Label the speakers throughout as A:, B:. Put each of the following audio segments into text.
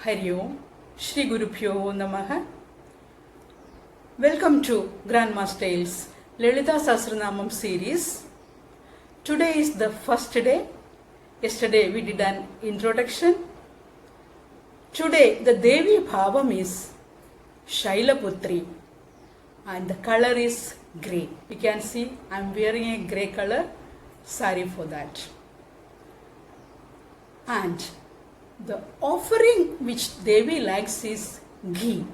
A: Hari Om, Shri Gurubhyo Namaha. Welcome to Grandma's Tales Lalita Sahasranamam series. Today is the first day. Yesterday we did an introduction. Today the Devi Bhavam is Shailaputri and the color is grey. You can see I am wearing a grey color sari for that. And the offering which Devi likes is ghee.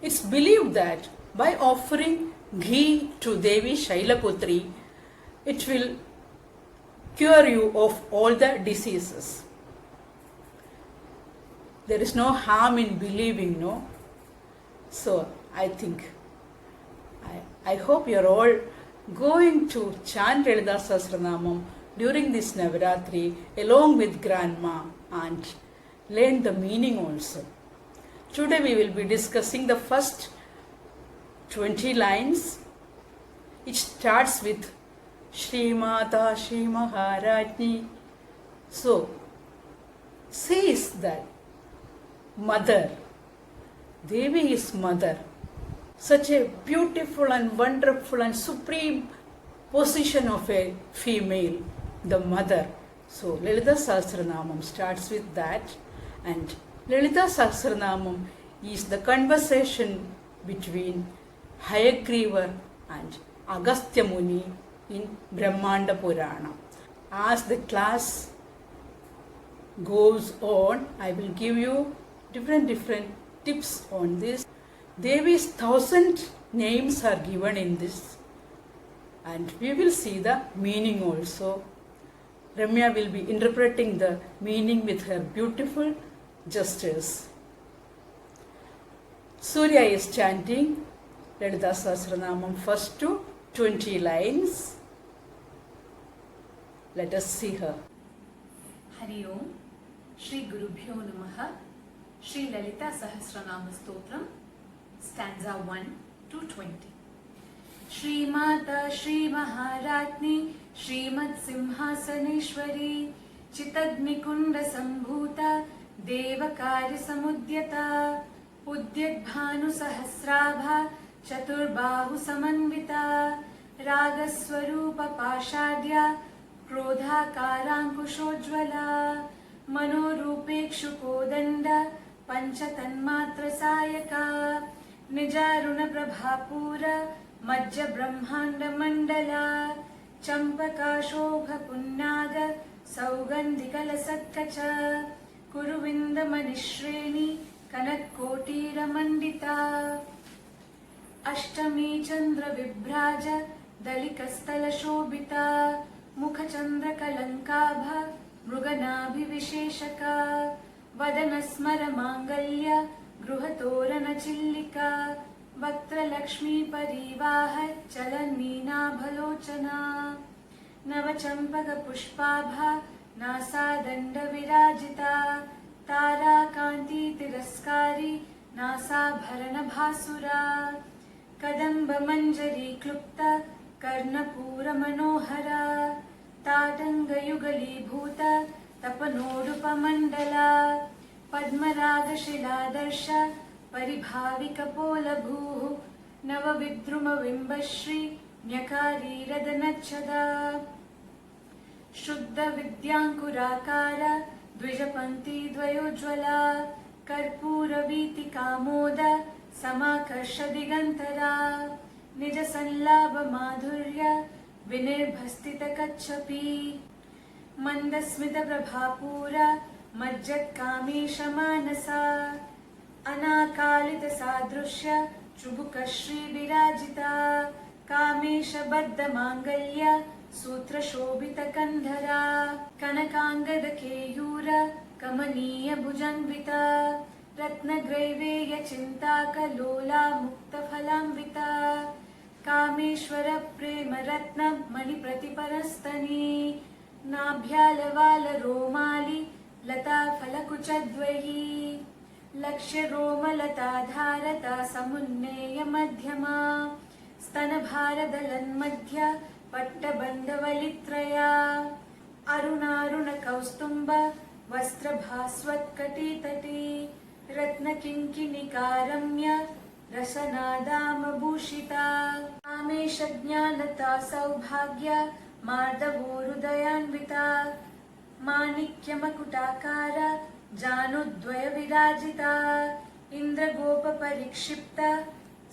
A: It's believed that by offering ghee to Devi Shailaputri, it will cure you of all the diseases. There is no harm in believing, no? So I think, I hope you are all going to chant Lalita Sahasranamam during this Navaratri along with Grandma and learn the meaning also. Today we will be discussing the first 20 lines. It starts with Shri Mata Shri Maharajni. So, says that mother, Devi is mother. Such a beautiful and wonderful and supreme position of a female, the mother. So, Lalita Sahasranamam starts with that. And Lalita Sahasranamam is the conversation between Hayagriva and Agastya Muni in Brahmanda Purana. As the class goes on, I will give you different tips on this. Devi's 1,000 names are given in this, and we will see the meaning also. Ramya will be interpreting the meaning with her beautiful gestures. Surya is chanting Lalita Sahasranamam first to 20 lines. Let us see her.
B: Hari Om, Shri Gurubhyo Namaha, Shri Lalita Sahasranama Stotram, stanza 1 to 20. Shri Mata Shri Maharajni Shrimad Simhasaneshwari Chitagnikunda Sambhuta Devakari Samudyata Udyadbhanu Sahasrabha Chaturbahu Samanvita Ragaswarupa Pashadya Krodha Karankushojvala Manorupekshu Kodanda Panchatanmatra Sayaka Nijaruna Prabhapura Majja Brahmanda Mandala Champaka Shobha Punnaga Saugandhikala Satkacha Kuruvinda Manishreni Kanakkotira Mandita Ashtami Chandra Vibraja Dalikastala Shobita Mukha Chandra Kalankabha Mruganabhi Visheshaka Vadanasmara Mangalya Gruhatorana Chillika Vaktra Lakshmi Parivaha Chalanina Bhalochana Navachampaga Pushpabha Nasa Danda Virajita Tara Kanti Tiraskari Nasa Bharana Bhasura Kadamba Manjari Klupta Karnapura Manohara Tatanga Yugali Bhuta Tapanorupa Mandala Padmaraga Shiladarsha Paribhavika Pola Bhuhu Navavidruma Vimbashri Nyakari Radanachada Shuddha Vidyankurakara Dvijapanti Dvayojvala Karpura Viti Kamoda Samakarsha Digantara Nija Sanlabha Madhurya Vinirbhastita Kachapi Mandasmita Prabhapura Majjat Kamesha Manasa Anakalita Sadrushya Chubhuka Shri Virajita Kamesha Baddha Mangalya Sutra Shobhita Kandhara Kanakangada Keyura Kamaniya Bhujanvita Ratna Graiveya Chintaka Lola Mukta Phalamvita Kameshwara Prema Ratna Mani Pratiparastani Nabhyalavala Romali Lata Phalakuchadvahi Lakshya Roma Lata Dharata Samunneya Madhyama Stana Bharadalan Madhya Patta Bandhavalitraya Arunaruna Kaustumba Vastrabhasvat Kati Tati रत्नकिङ्किणिकारम्य रसनादामभूषिता कामेशज्ञानता सौभाग्य मार्दवोरुदयान्विता माणिक्यमकुटाकार जानुद्वयविराजिता इन्द्रगोपपरिक्षिप्त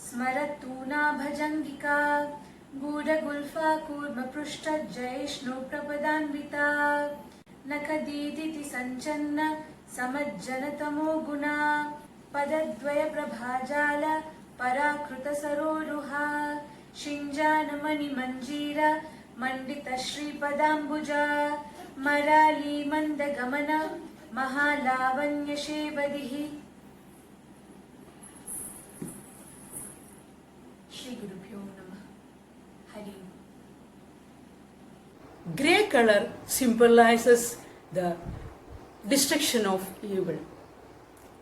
B: स्मरतूना भजङ्गिका गूढगुल्फा कूर्मपृष्ठजयिष्णुप्रपदान्विता नखदीदिति सञ्चन्न समज्जनतमो गुणा पदद्वयप्रभाजाल पराकृतसरोरुहा शिञ्जानमणिमञ्जीर मण्डितश्रीपदाम्बुजा मराली मन्दगमन महालावण्यशेवदिः श्रीगुरुभ्यो नमः हरि ओम्
A: Grey color symbolizes the destruction of evil.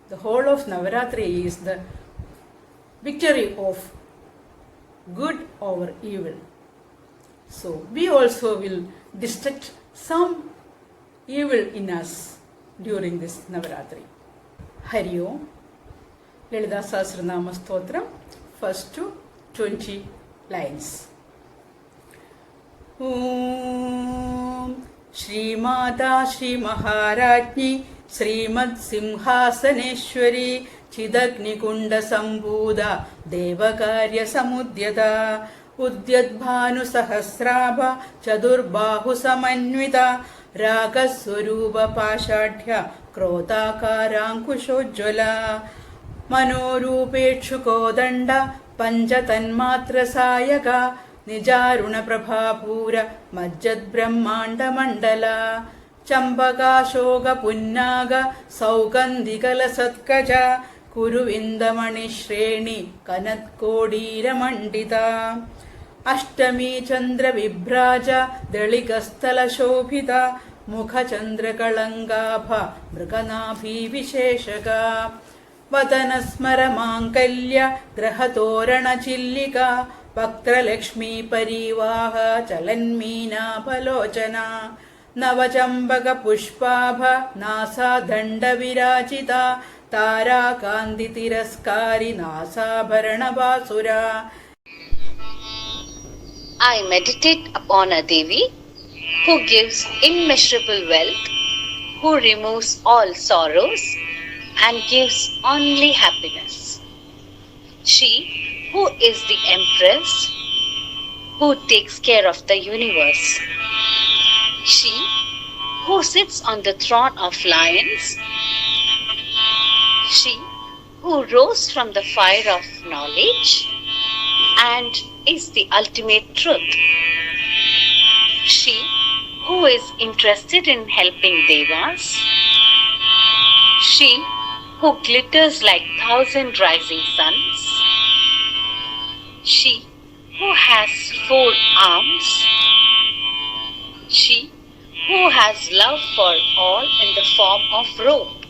A: The whole of Navaratri is the victory of good over evil. So we also will destruct some evil in us during this Navaratri. Hari Om. Lalita Sahasranama Stotram, first to 20 lines. Om Shri Mata श्रीमहाराज्ञी श्रीमत्सिंहासनेश्वरी चिदग्निकुण्डसम्भूता देवकार्यसमुद्यता उद्यद्भानुसहस्राभ चतुर्बाहुसमन्विता रागस्वरूपपाषाढ्य क्रोधाकाराङ्कुशोज्ज्वला मनोरूपेक्षुकोदण्ड पञ्चतन्मात्रसायका निजारुणप्रभापूर मज्जद्ब्रह्माण्डमण्डला चम्पकाशोकपुन्नाग सौगन्धिकलसत्कज कुरुविन्दमणिश्रेणि कनत्कोडीरमण्डिता Ashtami चन्द्रविभ्राज दळिकस्थलशोभिता मुखचन्द्रकळङ्गाभ मृगनाभीविशेषका वदनस्मरमाङ्गल्य ग्रहतोरणचिल्लिका वक्त्रलक्ष्मी परिवाह चलन्मीनाभलोचना नवचम्बकपुष्पाभ नासादण्डविराजिता ताराकान्तितिरस्कारि नासाभरणवासुरा.
C: I meditate upon a Devi who gives immeasurable wealth, who removes all sorrows and gives only happiness. She who is the Empress, who takes care of the universe. She who sits on the throne of lions. She who rose from the fire of knowledge and is the ultimate truth. She who is interested in helping devas. She who glitters like 1,000 rising suns. She who has 4 arms. She who has love for all in the form of rope.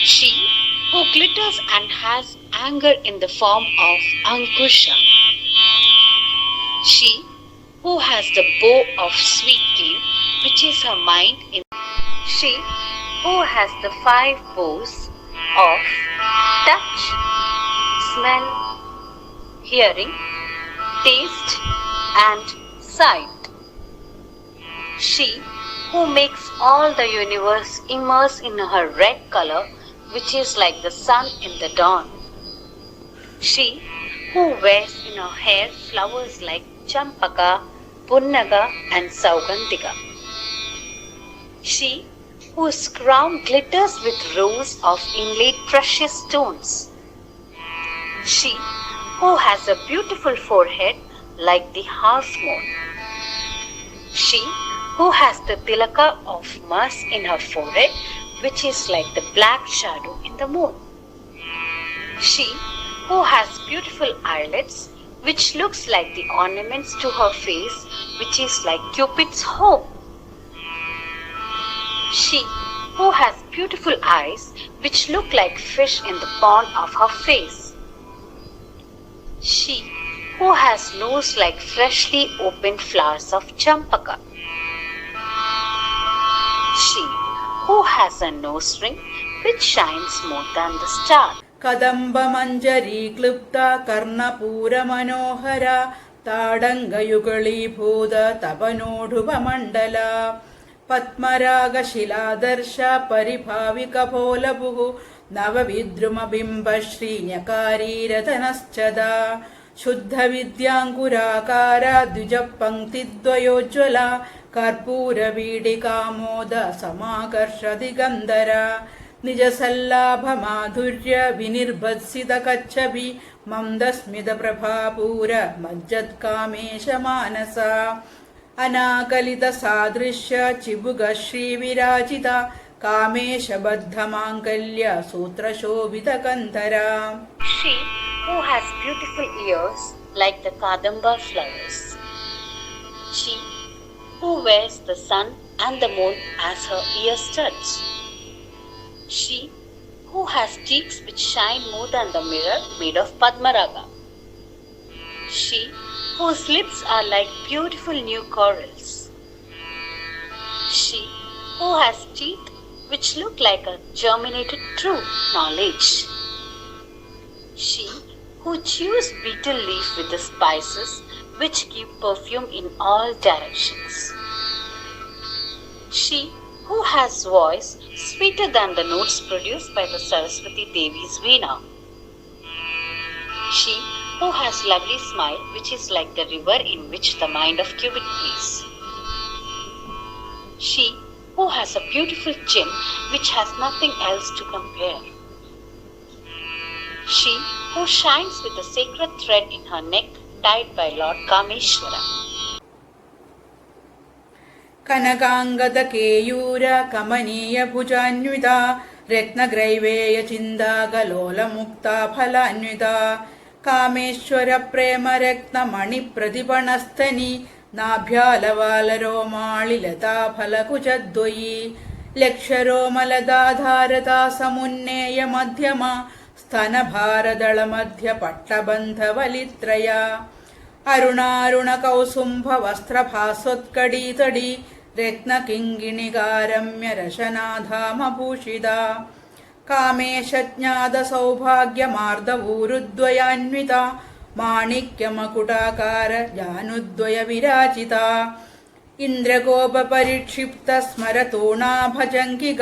C: She who glitters and has anger in the form of Ankusha. She who has the bow of sweet cane, which is her mind in. She who has the 5 bows of touch, smell, hearing, taste and sight. She who makes all the universe immerse in her red color, which is like the sun in the dawn. She who wears in her hair flowers like champaka, punnaga and saugandhika. She whose crown glitters with rows of inlaid precious stones. She who has a beautiful forehead like the half moon. She who has the tilaka of Mars in her forehead, which is like the black shadow in the moon. She who has beautiful eyelids, which looks like the ornaments to her face, which is like Cupid's hope. She who has beautiful eyes, which look like fish in the pond of her face. She who has nose like freshly opened flowers of champaka. She who has a nose ring which shines more than the star.
A: കദംബമഞ്ജരീ ക്ലുപ്ത കർണപൂര മനോഹര താടങ്കയുഗളീഭൂത തപനോഢുപമണ്ഡല പത്മരാഗശിലാദർശ പരിഭാവികപോലഭുഃ നവവിദ്രുമബിംബ ശ്രീഞ്ഞകാരീരതനശ്ചദാ ശുദ്ധവിദ്യാങ്കുരാകാര ദ്വിജപംക്തിദ്വയോജ്വല കർപ്പൂരവീടികാമോദ സമാകർഷദിഗന്ധര നിജസല്ലാഭമാധുര്യ വിനിർഭത്സിത കച്ഛഭി മന്ദസ്മിത പ്രഭാപൂര മജ്ജത്കാമേശ മാനസ അനാകലിത സാദൃശ്യ ചിബുക ശ്രീവിരാജിത കാമേശബദ്ധമാംഗല്യ സൂത്രശോഭിത കന്ധര.
C: She who has beautiful ears like the Kadamba flowers. She who wears the sun and the moon as her ear studs. She who has cheeks which shine more than the mirror made of Padmaraga. She whose lips are like beautiful new corals. She who has teeth which look like a germinated true knowledge. She who chews betel leaf with the spices which give perfume in all directions. She who has voice sweeter than the notes produced by the Saraswati Devi's veena. She who has lovely smile which is like the river in which the mind of Cupid plays. She who has a beautiful chin which has nothing else to compare. She who shines with a sacred thread in her neck tied by Lord Kameshwara.
A: കനകാംഗത കേയൂര കമനീയ ഭുജാന്വിത രത്നഗ്രൈവേയ ചിന്താകലോലമുക്ത ഫലാന്വിത Kameshwara പ്രേമ രത്നമണി പ്രതിപണസ്ഥനി നാഭ്യാലവാലരോമാളിലതാ ഫലകുചദ്വയി ലക്ഷരോമലദാധാരതാ സമുന്നേയ മധ്യമ സ്തനഭാരദള മധ്യ പട്ടബന്ധവലിത്രയ അരുണാരുണ കൗസുംഭ വസ്ത്രഭാസ്വത്കടീതടി രത്നകിങ്കിണികാരമ്യ രശനാധാമഭൂഷിത കാമേശജ്ഞാത സൗഭാഗ്യമാർദ്ദവൂരുദ്വയാന്വിത മാണിക്യമകുടാകാര ജാനുദ്വയ വിരാജിത ഇന്ദ്രഗോപരിക്ഷിപ്ത സ്മരതൂണാഭജംഗിക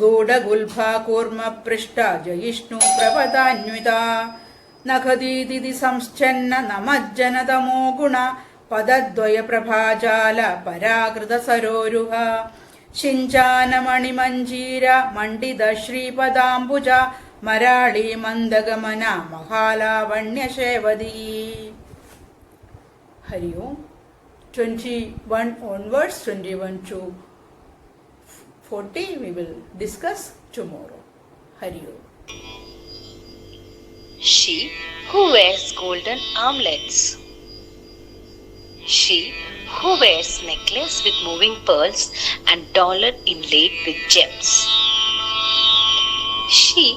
A: ഗൂഢഗുൽഫാ കൂർമ്മ പൃഷ്ട ജയിഷ്ണു പ്രപദാന്വിത നഖദീതി സംശ്ചന്ന നമജ്ജനതമോ ഗുണ പദദ്വയ പ്രഭാജാല പരാകൃത സരോരുഹ ശിഞ്ചാനമണിമഞ്ജീര മണ്ഡിത ശ്രീപദാംബുജ മരാളി മന്ദഗമന മഹാലാവണ്യശേവതീ. ഹരി ഓം. 21 onwards, 21 to 40 we will discuss tomorrow. Hari Om.
C: She who wears golden armlets. She who wears necklace with moving pearls and dollar inlaid with gems. She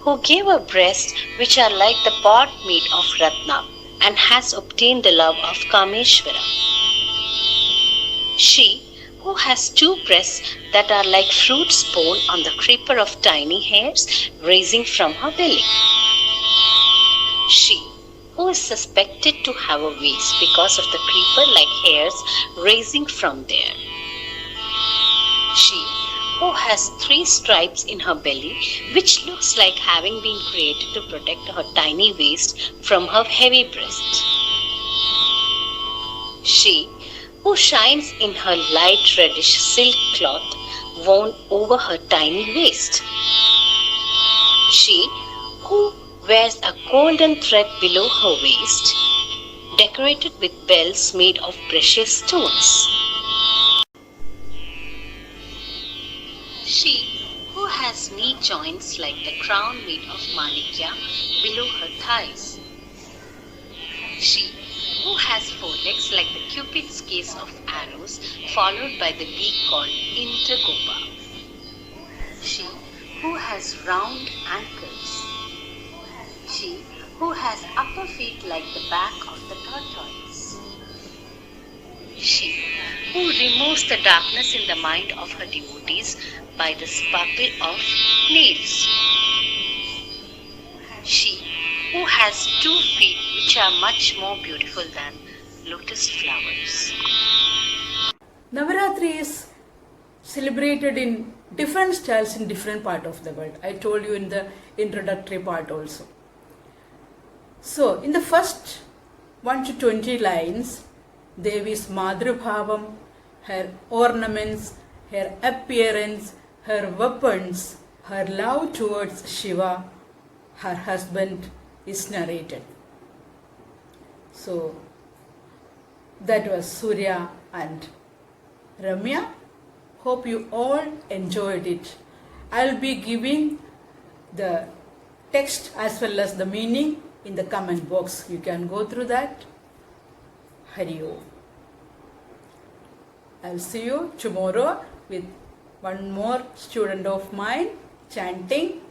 C: who gave her breasts which are like the pot made of ratna and has obtained the love of Kameshwara. She who has two breasts that are like fruits borne on the creeper of tiny hairs raising from her belly. She who is suspected to have a waist because of the creeper-like hairs raising from there. She who has 3 stripes in her belly, which looks like having been created to protect her tiny waist from her heavy breast. She who shines in her light reddish silk cloth worn over her tiny waist. She who wears a golden thread below her waist, decorated with bells made of precious stones. She who has knee joints like the crown made of manikya below her thighs. She who has 4 legs like the Cupid's case of arrows, followed by the beak called Indragopa. She who has round ankles. She who has upper feet like the back of the tortoise. She who removes the darkness in the mind of her devotees by the sparkle of nails. She who has 2 feet which are much more beautiful than lotus flowers.
A: Navaratri is celebrated in different styles in different part of the world. I told you in the introductory part also. So, in the first 1 to 20 lines, Devi's Madhrubhavam, her ornaments, her appearance, her weapons, her love towards Shiva, her husband, is narrated. So, that was Surya and Ramya. Hope you all enjoyed it. I'll be giving the text as well as the meaning in the comment box. You can go through that. Hari Om. I'll see you tomorrow with one more student of mine chanting